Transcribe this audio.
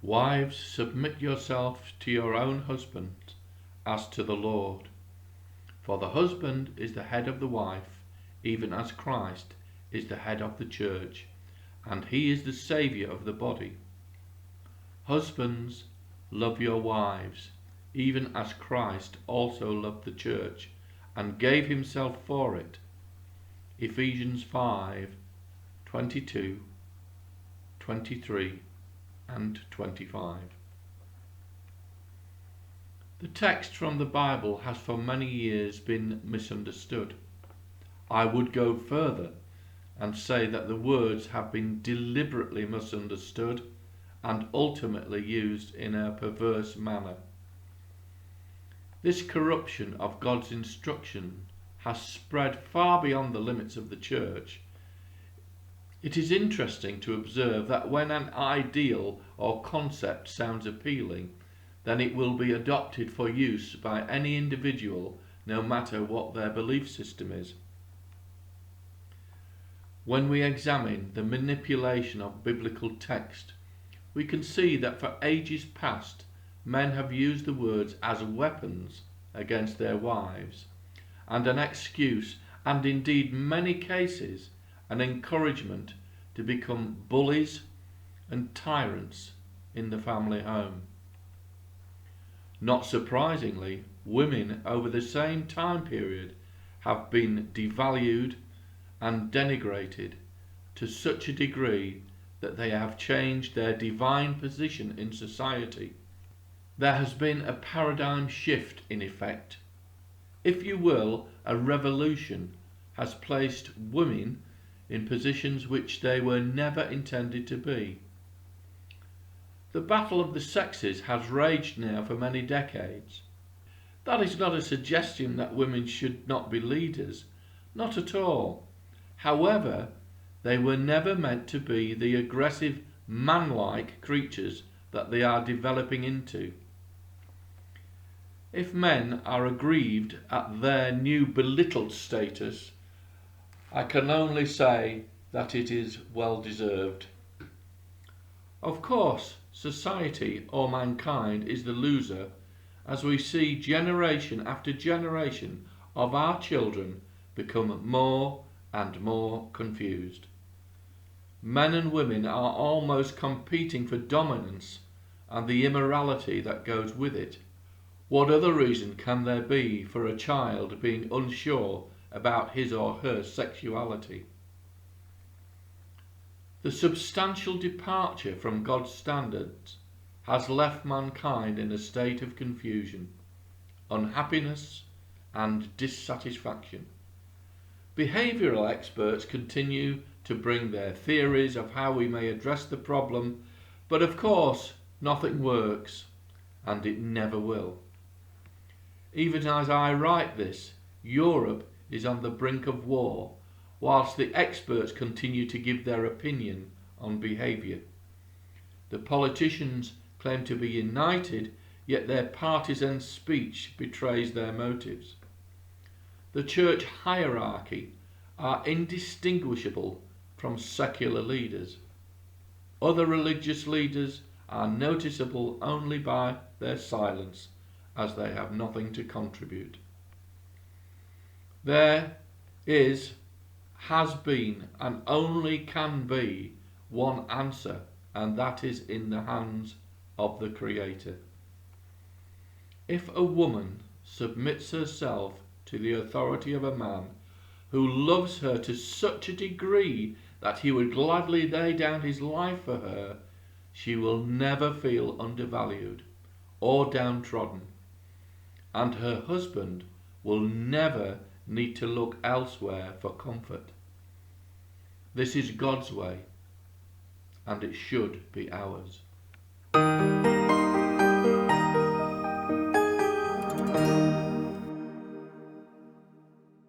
Wives, submit yourselves to your own husbands as to the Lord. For the husband is the head of the wife, even as Christ is the head of the church, and he is the Saviour of the body. Husbands, love your wives, even as Christ also loved the church, and gave himself for it. Ephesians 5:22, 23 and 25. The text from the Bible has for many years been misunderstood. I would go further and say that the words have been deliberately misunderstood and ultimately used in a perverse manner. This corruption of God's instruction has spread far beyond the limits of the church. It is interesting to observe that when an ideal or concept sounds appealing, then it will be adopted for use by any individual, no matter what their belief system is. When we examine the manipulation of biblical text, we can see that for ages past, men have used the words as weapons against their wives, and an excuse, and indeed many cases, an encouragement to become bullies and tyrants in the family home. Not surprisingly, women over the same time period have been devalued and denigrated to such a degree that they have changed their divine position in society. There has been a paradigm shift in effect. If you will, a revolution has placed women in positions which they were never intended to be. The battle of the sexes has raged now for many decades. That is not a suggestion that women should not be leaders, not at all. However, they were never meant to be the aggressive, man-like creatures that they are developing into. If men are aggrieved at their new belittled status, I can only say that it is well deserved. Of course, society or mankind is the loser as we see generation after generation of our children become more and more confused. Men and women are almost competing for dominance and the immorality that goes with it. What other reason can there be for a child being unsure about his or her sexuality? The substantial departure from God's standards has left mankind in a state of confusion, unhappiness, and dissatisfaction. Behavioural experts continue to bring their theories of how we may address the problem, but of course nothing works, and it never will. Even as I write this, Europe is on the brink of war, whilst the experts continue to give their opinion on behaviour. The politicians claim to be united, yet their partisan speech betrays their motives. The church hierarchy are indistinguishable from secular leaders. Other religious leaders are noticeable only by their silence, as they have nothing to contribute. There is, has been, and only can be one answer, and that is in the hands of the Creator. If a woman submits herself to the authority of a man who loves her to such a degree that he would gladly lay down his life for her, she will never feel undervalued or downtrodden, and her husband will never need to look elsewhere for comfort. This is God's way, and it should be ours.